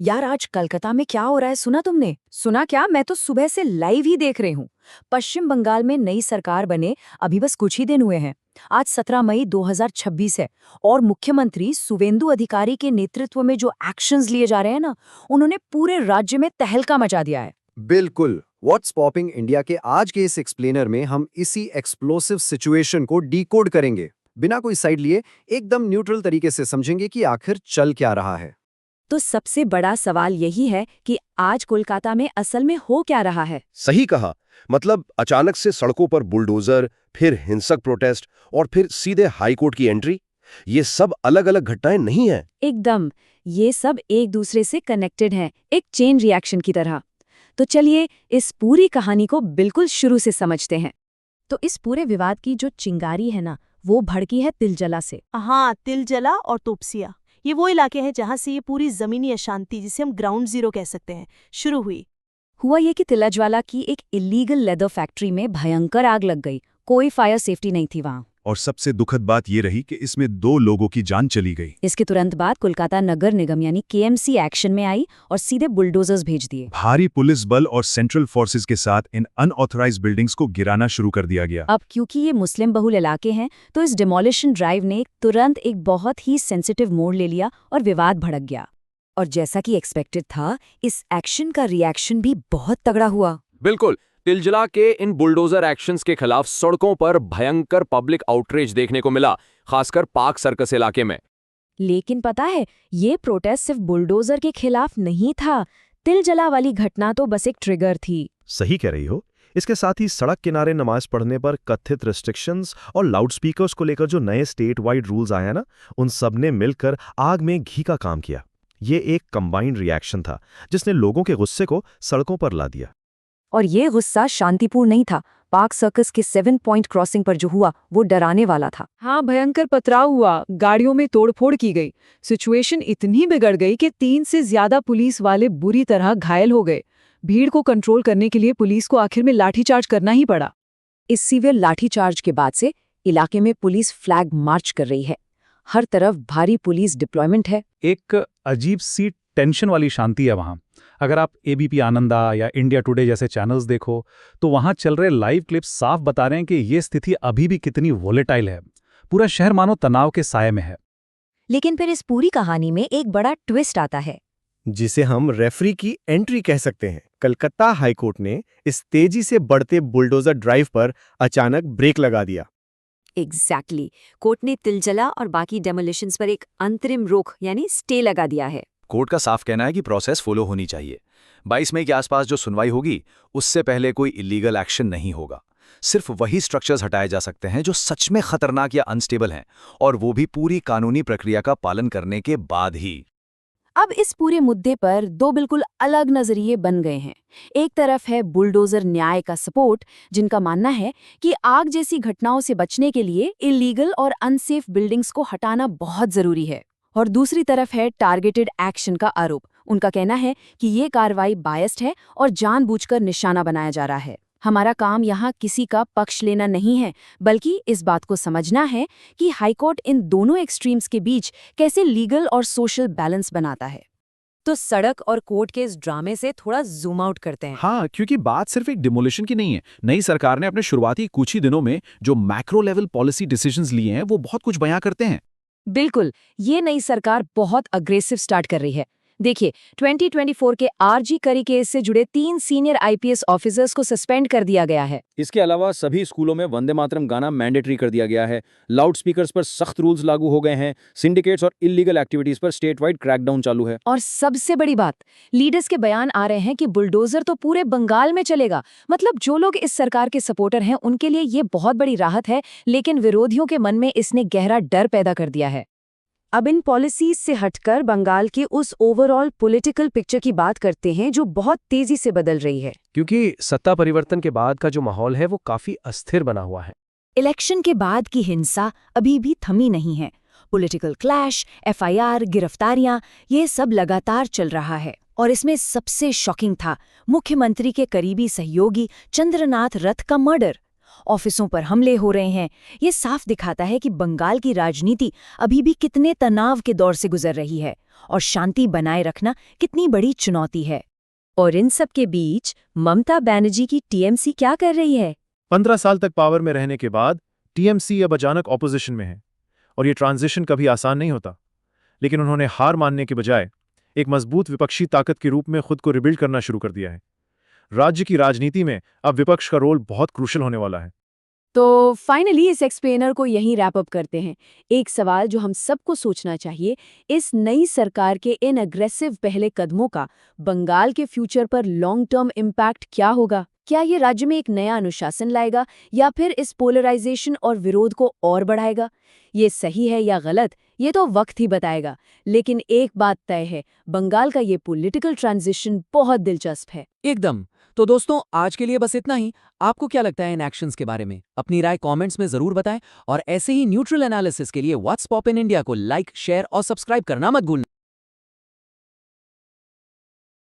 यार आज कलकत्ता में क्या हो रहा है सुना तुमने? सुना क्या? मैं तो सुबह से लाइव ही देख रही हूँ। पश्चिम बंगाल में नई सरकार बने अभी बस कुछ ही दिन हुए हैं। आज 17 मई 2026 है और मुख्यमंत्री सुवेंदु अधिकारी के नेतृत्व में जो एक्शंस लिए जा रहे हैं ना, उन्होंने पूरे राज्य में तहलका मचा दिया है। बिल्कुल। व्हाट्स पॉपिंग इंडिया के आज के इस एक्सप्लेनर में हम इसी एक्सप्लोसिव सिचुएशन को डीकोड करेंगे। बिना कोई साइड लिए एकदम न्यूट्रल तरीके से समझेंगे कि आखिर चल क्या रहा है। तो सबसे बड़ा सवाल यही है कि आज कोलकाता में असल में हो क्या रहा है। सही कहा। मतलब अचानक से सड़कों पर बुलडोजर, फिर हिंसक प्रोटेस्ट और फिर सीधे हाई कोर्ट की एंट्री। ये सब अलग अलग घटनाएं नहीं हैं। एकदम, ये सब एक दूसरे से कनेक्टेड हैं, एक चेन रिएक्शन की तरह। तो चलिए इस पूरी कहानी को बिल्कुल शुरू से समझते हैं। तो इस पूरे विवाद की जो चिंगारी है ना, वो भड़की है तिलजला से। हाँ, तिलजला और तोपसिया, ये वो इलाके हैं जहाँ से ये पूरी जमीनी अशांति, जिसे हम ग्राउंड जीरो कह सकते हैं, शुरू हुई। हुआ ये कि तिलजवाला की एक इलीगल लेदर फैक्ट्री में भयंकर आग लग गई। कोई फायर सेफ्टी नहीं थी वहाँ। और सबसे दुखद बात ये रही कि इसमें 2 लोगों की जान चली गई। इसके तुरंत बाद कोलकाता नगर निगम यानी केएमसी एक्शन में आई और सीधे बुलडोजर्स भेज दिए। भारी पुलिस बल और सेंट्रल फोर्सेस के साथ इन अनऑथराइज्ड बिल्डिंग्स को गिराना शुरू कर दिया गया। अब क्योंकि ये मुस्लिम बहुल इलाके हैं, तो इस डिमोलिशन ड्राइव ने तुरंत एक बहुत ही सेंसिटिव मोड़ ले लिया और विवाद भड़क गया। और जैसा कि एक्सपेक्टेड था, इस एक्शन का रिएक्शन भी बहुत तगड़ा हुआ। बिल्कुल। तिलजला के इन बुलडोजर एक्शंस के खिलाफ सड़कों पर भयंकर पब्लिक आउटरीच देखने को मिला, खासकर पार्क सर्कस इलाके में। लेकिन पता है, ये प्रोटेस्ट सिर्फ बुलडोजर के खिलाफ नहीं था। तिलजला वाली घटना तो बस एक ट्रिगर थी। सही कह रही हो। इसके साथ ही सड़क किनारे नमाज पढ़ने पर कथित रिस्ट्रिक्शंस और लाउडस्पीकर्स को लेकर जो नए स्टेट वाइड रूल्स आए हैं ना, उन सब ने मिलकर आग में घी का काम किया। ये एक कंबाइंड रिएक्शन था जिसने लोगों के गुस्से को सड़कों पर ला दिया। और ये गुस्सा शांतिपूर्ण नहीं था। पार्क सर्कस के 7 पॉइंट क्रॉसिंग पर जो हुआ वो डराने वाला था। हाँ, भयंकर पथराव हुआ, गाड़ियों में तोड़फोड़ की गई। सिचुएशन इतनी बिगड़ गई कि 3 से ज्यादा पुलिस वाले बुरी तरह घायल हो गए। भीड़ को कंट्रोल करने के लिए पुलिस को आखिर में लाठीचार्ज करना ही पड़ा। इस सीवियर लाठीचार्ज के बाद से इलाके में पुलिस फ्लैग मार्च कर रही है। हर तरफ भारी पुलिस डिप्लॉयमेंट है। एक अजीब सी टेंशन वाली शांति है वहाँ। अगर आप एबीपी आनंदा या इंडिया टुडे जैसे चैनल्स देखो, तो वहाँ चल रहे लाइव क्लिप्स साफ बता रहे हैं कि ये स्थिति अभी भी कितनी वोलेटाइल है। पूरा शहर मानो तनाव के साये में है। लेकिन फिर इस पूरी कहानी में एक बड़ा ट्विस्ट आता है, जिसे हम रेफरी की एंट्री कह सकते हैं। कलकत्ता हाईकोर्ट ने इस तेजी से बढ़ते बुलडोजर ड्राइव पर अचानक ब्रेक लगा दिया। एग्जैक्टली। कोर्ट ने तिलजला और बाकी डेमोलिशंस पर एक अंतरिम रोक यानी स्टे लगा दिया है। कोर्ट का साफ कहना है कि प्रोसेस फॉलो होनी चाहिए। 22 मई के आसपास जो सुनवाई होगी, उससे पहले कोई इलीगल एक्शन नहीं होगा। सिर्फ वही स्ट्रक्चर्स हटाए जा सकते हैं जो सच में खतरनाक या अनस्टेबल हैं, और वो भी पूरी कानूनी प्रक्रिया का पालन करने के बाद ही। अब इस पूरे मुद्दे पर 2 बिल्कुल अलग नजरिए बन गए हैं। एक तरफ है बुलडोजर न्याय का सपोर्ट, जिनका मानना है कि आग जैसी घटनाओं से बचने के लिए इलीगल और अनसेफ बिल्डिंग्स को हटाना बहुत जरूरी है। और दूसरी तरफ है टारगेटेड एक्शन का आरोप। उनका कहना है कि ये कार्रवाई बायस्ड है और जानबूझकर निशाना बनाया जा रहा है। हमारा काम यहाँ किसी का पक्ष लेना नहीं है, बल्कि इस बात को समझना है कि हाईकोर्ट इन दोनों एक्सट्रीम्स के बीच कैसे लीगल और सोशल बैलेंस बनाता है। तो सड़क और कोर्ट के इस ड्रामे से थोड़ा जूम आउट करते हैं। हाँ, क्योंकि बात सिर्फ एक डिमोलिशन की नहीं है। नई सरकार ने अपने शुरुआती कुछ ही दिनों में जो मैक्रो लेवल पॉलिसी डिसीजंस लिए हैं, वो बहुत कुछ बयां करते हैं। बिल्कुल, ये नई सरकार बहुत अग्रेसिव स्टार्ट कर रही है। देखिए, 2024 के आरजी करी केस से जुड़े 3 सीनियर आईपीएस ऑफिसर्स को सस्पेंड कर दिया गया है। इसके अलावा सभी स्कूलों में वंदे मातरम गाना मैंडेटरी कर दिया गया है। लाउड स्पीकर्स पर सख्त रूल्स लागू हो गए हैं। सिंडिकेट्स और इलीगल एक्टिविटीज पर स्टेट वाइड क्रैकडाउन चालू है। और सबसे बड़ी बात, लीडर्स के बयान आ रहे हैं कि बुलडोजर तो पूरे बंगाल में चलेगा। मतलब जो लोग इस सरकार के सपोर्टर हैं, उनके लिए ये बहुत बड़ी राहत है, लेकिन विरोधियों के मन में इसने गहरा डर पैदा कर दिया है। अब इन पॉलिसीज से हटकर बंगाल की उस ओवरऑल पॉलिटिकल पिक्चर की बात करते हैं जो बहुत तेजी से बदल रही है। क्योंकि सत्ता परिवर्तन के बाद का जो माहौल है वो काफी अस्थिर बना हुआ है। इलेक्शन के बाद की हिंसा अभी भी थमी नहीं है। पॉलिटिकल क्लैश, एफआईआर, गिरफ्तारियां, ये सब लगातार चल रहा है। और इसमें सबसे शॉकिंग था मुख्यमंत्री के करीबी सहयोगी चंद्रनाथ रथ का मर्डर। ऑफिसों पर हमले हो रहे हैं। ये साफ दिखाता है कि बंगाल की राजनीति अभी भी कितने तनाव के दौर से गुजर रही है और शांति बनाए रखना कितनी बड़ी चुनौती है। और इन सब के बीच ममता बनर्जी की टीएमसी क्या कर रही है? 15 साल तक पावर में रहने के बाद टीएमसी अब अचानक ऑपोजिशन में है और ये ट्रांजिशन कभी आसान नहीं होता। लेकिन उन्होंने हार मानने के बजाय एक मजबूत विपक्षी ताकत के रूप में खुद को रिबिल्ड करना शुरू कर दिया है। राज्य की राजनीति में अब विपक्ष का रोल बहुत क्रूशल होने वाला है। तो फाइनली इस एक्सप्लेनर को यहीं रैप अप करते हैं। एक सवाल जो हम सबको सोचना चाहिए, इस नई सरकार के इन अग्रेसिव पहले कदमों का बंगाल के फ्यूचर पर लॉन्ग टर्म इम्पैक्ट क्या होगा? क्या ये राज्य में एक नया अनुशासन लाएगा या फिर इस पोलराइजेशन और विरोध को और बढ़ाएगा? ये सही है या गलत, ये तो वक्त ही बताएगा। लेकिन एक बात तय है, बंगाल का ये पॉलिटिकल ट्रांजिशन बहुत दिलचस्प है। एकदम। तो दोस्तों, आज के लिए बस इतना ही। आपको क्या लगता है इन एक्शंस के बारे में? अपनी राय कमेंट्स में जरूर बताएं और ऐसे ही न्यूट्रल एनालिसिस के लिए व्हाट्स पॉप इन इंडिया को लाइक, शेयर और सब्सक्राइब करना मत भूलना।